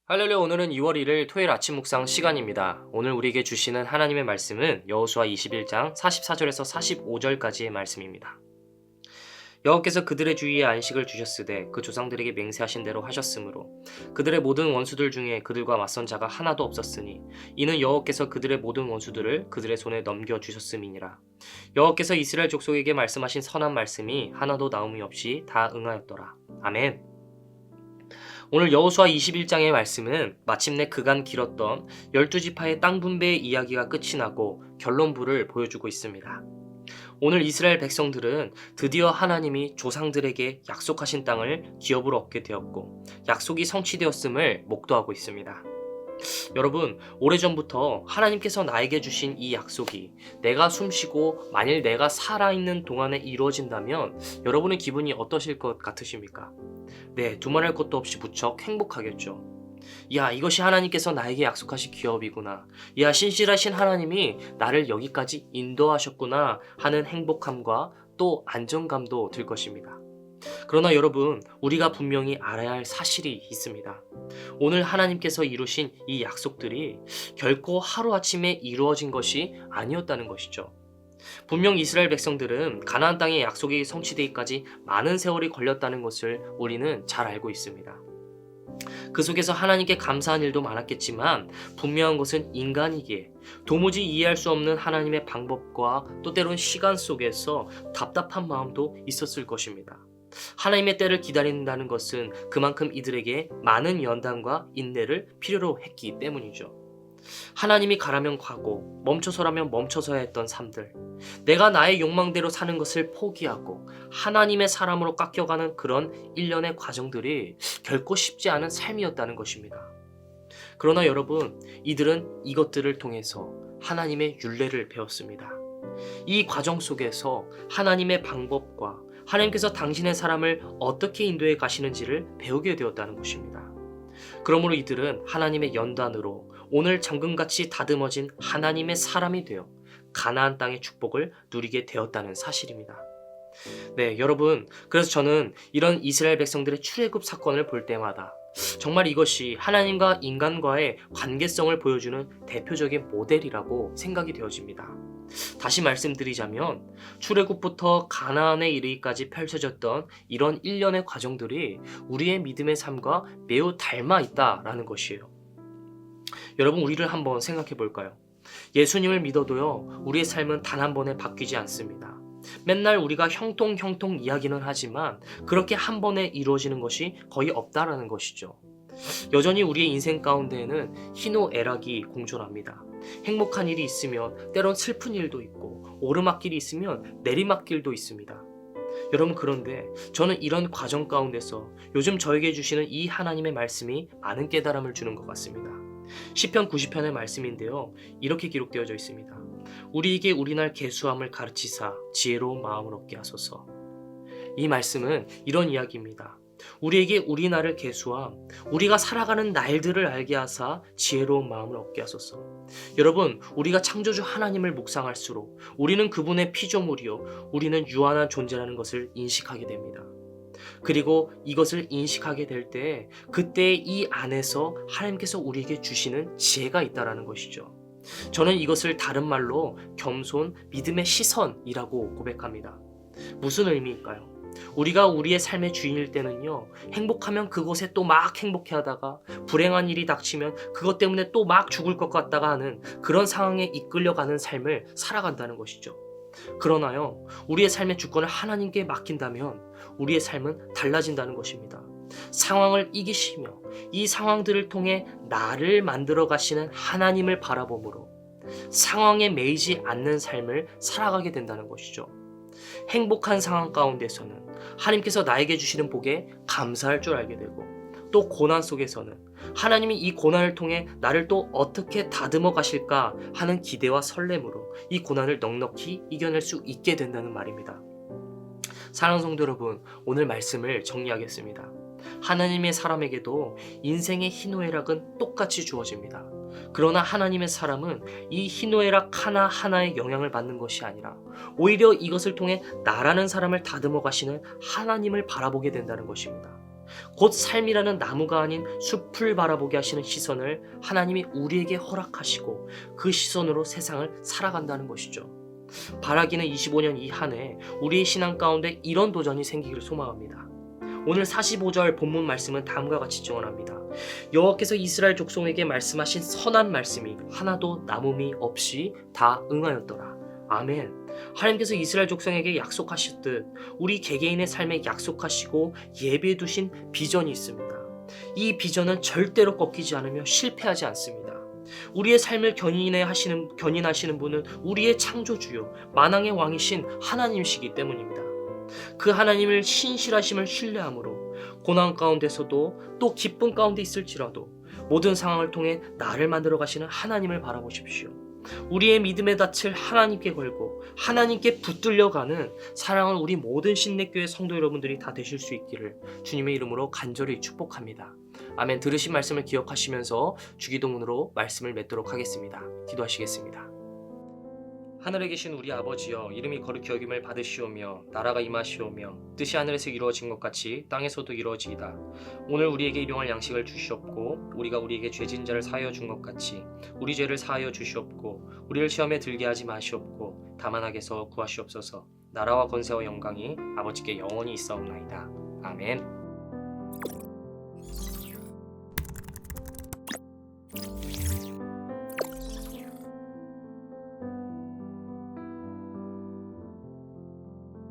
할렐루야. 오늘은 2월 1일 토요일 아침 묵상 시간입니다. 오늘 우리에게 주시는 하나님의 말씀은 여호수아 21장 44절에서 45절까지의 말씀입니다. 여호와께서 그들의 주위에 안식을 주셨으되 그 조상들에게 맹세하신 대로 하셨으므로 그들의 모든 원수들 중에 그들과 맞선 자가 하나도 없었으니 이는 여호와께서 그들의 모든 원수들을 그들의 손에 넘겨 주셨음이니라. 여호와께서 이스라엘 족속에게 말씀하신 선한 말씀이 하나도 나옴이 없이 다 응하였더라. 아멘. 오늘 여호수아 21장의 말씀은 마침내 그간 길었던 12지파의 땅 분배의 이야기가 끝이 나고 결론부를 보여주고 있습니다. 오늘 이스라엘 백성들은 드디어 하나님이 조상들에게 약속하신 땅을 기업으로 얻게 되었고 약속이 성취되었음을 목도하고 있습니다. 여러분, 오래전부터 하나님께서 나에게 주신 이 약속이 내가 숨쉬고 만일 내가 살아있는 동안에 이루어진다면 여러분의 기분이 어떠실 것 같으십니까? 네, 두말할 것도 없이 무척 행복하겠죠. 야, 이것이 하나님께서 나에게 약속하신 기업이구나. 야, 신실하신 하나님이 나를 여기까지 인도하셨구나 하는 행복함과 또 안정감도 들 것입니다. 그러나 여러분, 우리가 분명히 알아야 할 사실이 있습니다. 오늘 하나님께서 이루신 이 약속들이 결코 하루아침에 이루어진 것이 아니었다는 것이죠. 분명 이스라엘 백성들은 가나안 땅의 약속이 성취되기까지 많은 세월이 걸렸다는 것을 우리는 잘 알고 있습니다. 그 속에서 하나님께 감사한 일도 많았겠지만 분명한 것은 인간이기에 도무지 이해할 수 없는 하나님의 방법과 또 때론 시간 속에서 답답한 마음도 있었을 것입니다. 하나님의 때를 기다린다는 것은 그만큼 이들에게 많은 연단과 인내를 필요로 했기 때문이죠. 하나님이 가라면 가고 멈춰서라면 멈춰서야 했던 삶들, 내가 나의 욕망대로 사는 것을 포기하고 하나님의 사람으로 깎여가는 그런 일련의 과정들이 결코 쉽지 않은 삶이었다는 것입니다. 그러나 여러분, 이들은 이것들을 통해서 하나님의 율례를 배웠습니다. 이 과정 속에서 하나님의 방법과 하나님께서 당신의 사람을 어떻게 인도해 가시는지를 배우게 되었다는 것입니다. 그러므로 이들은 하나님의 연단으로 오늘 정금같이 다듬어진 하나님의 사람이 되어 가나안 땅의 축복을 누리게 되었다는 사실입니다. 네, 여러분, 그래서 저는 이런 이스라엘 백성들의 출애굽 사건을 볼 때마다 정말 이것이 하나님과 인간과의 관계성을 보여주는 대표적인 모델이라고 생각이 되어집니다. 다시 말씀드리자면 출애굽부터 가나안에 이르기까지 펼쳐졌던 이런 일련의 과정들이 우리의 믿음의 삶과 매우 닮아 있다라는 것이에요. 여러분, 우리를 한번 생각해 볼까요? 예수님을 믿어도요, 우리의 삶은 단 한 번에 바뀌지 않습니다. 맨날 우리가 형통 이야기는 하지만 그렇게 한 번에 이루어지는 것이 거의 없다라는 것이죠. 여전히 우리의 인생 가운데에는 희노애락이 공존합니다. 행복한 일이 있으면 때론 슬픈 일도 있고 오르막길이 있으면 내리막길도 있습니다. 여러분, 그런데 저는 이런 과정 가운데서 요즘 저에게 주시는 이 하나님의 말씀이 많은 깨달음을 주는 것 같습니다. 시편 90편의 말씀인데요, 이렇게 기록되어져 있습니다. 우리에게 우리날 계수함을 가르치사 지혜로운 마음을 얻게 하소서. 이 말씀은 이런 이야기입니다. 우리에게 우리 날을 계수함, 우리가 살아가는 날들을 알게 하사 지혜로운 마음을 얻게 하소서. 여러분, 우리가 창조주 하나님을 묵상할수록 우리는 그분의 피조물이요, 우리는 유한한 존재라는 것을 인식하게 됩니다. 그리고 이것을 인식하게 될 때 그때 이 안에서 하나님께서 우리에게 주시는 지혜가 있다라는 것이죠. 저는 이것을 다른 말로 겸손, 믿음의 시선이라고 고백합니다. 무슨 의미일까요? 우리가 우리의 삶의 주인일 때는요, 행복하면 그곳에 또 막 행복해 하다가 불행한 일이 닥치면 그것 때문에 또 막 죽을 것 같다가 하는 그런 상황에 이끌려가는 삶을 살아간다는 것이죠. 그러나요, 우리의 삶의 주권을 하나님께 맡긴다면 우리의 삶은 달라진다는 것입니다. 상황을 이기시며 이 상황들을 통해 나를 만들어 가시는 하나님을 바라보므로 상황에 매이지 않는 삶을 살아가게 된다는 것이죠. 행복한 상황 가운데서는 하나님께서 나에게 주시는 복에 감사할 줄 알게 되고, 또 고난 속에서는 하나님이 이 고난을 통해 나를 또 어떻게 다듬어 가실까 하는 기대와 설렘으로 이 고난을 넉넉히 이겨낼 수 있게 된다는 말입니다. 사랑하는 성도 여러분, 오늘 말씀을 정리하겠습니다. 하나님의 사람에게도 인생의 희노애락은 똑같이 주어집니다. 그러나 하나님의 사람은 이 희노애락 하나하나에 영향을 받는 것이 아니라 오히려 이것을 통해 나라는 사람을 다듬어 가시는 하나님을 바라보게 된다는 것입니다. 곧 삶이라는 나무가 아닌 숲을 바라보게 하시는 시선을 하나님이 우리에게 허락하시고 그 시선으로 세상을 살아간다는 것이죠. 바라기는 25년 이 한 해 우리의 신앙 가운데 이런 도전이 생기기를 소망합니다. 오늘 45절 본문 말씀은 다음과 같이 증언합니다. 여호와께서 이스라엘 족속에게 말씀하신 선한 말씀이 하나도 남음이 없이 다 응하였더라. 아멘. 하나님께서 이스라엘 족속에게 약속하셨듯 우리 개개인의 삶에 약속하시고 예비해 두신 비전이 있습니다. 이 비전은 절대로 꺾이지 않으며 실패하지 않습니다. 우리의 삶을 견인하시는 분은 우리의 창조주요 만왕의 왕이신 하나님이시기 때문입니다. 그 하나님을 신실하심을 신뢰함으로 고난 가운데서도 또 기쁨 가운데 있을지라도 모든 상황을 통해 나를 만들어 가시는 하나님을 바라보십시오. 우리의 믿음의 닻을 하나님께 걸고 하나님께 붙들려가는 사랑을 우리 모든 신내교회 성도 여러분들이 다 되실 수 있기를 주님의 이름으로 간절히 축복합니다. 아멘. 들으신 말씀을 기억하시면서 주기도문으로 말씀을 맺도록 하겠습니다. 기도하시겠습니다. 하늘에 계신 우리 아버지여, 이름이 거룩히 여김을 받으시오며 나라가 임하시오며 뜻이 하늘에서 이루어진 것 같이 땅에서도 이루어지이다. 오늘 우리에게 일용할 양식을 주시옵고 우리가 우리에게 죄진 자를 사하여 준 것 같이 우리 죄를 사하여 주시옵고 우리를 시험에 들게 하지 마시옵고 다만 악에서 구하시옵소서. 나라와 권세와 영광이 아버지께 영원히 있사옵나이다. 아멘.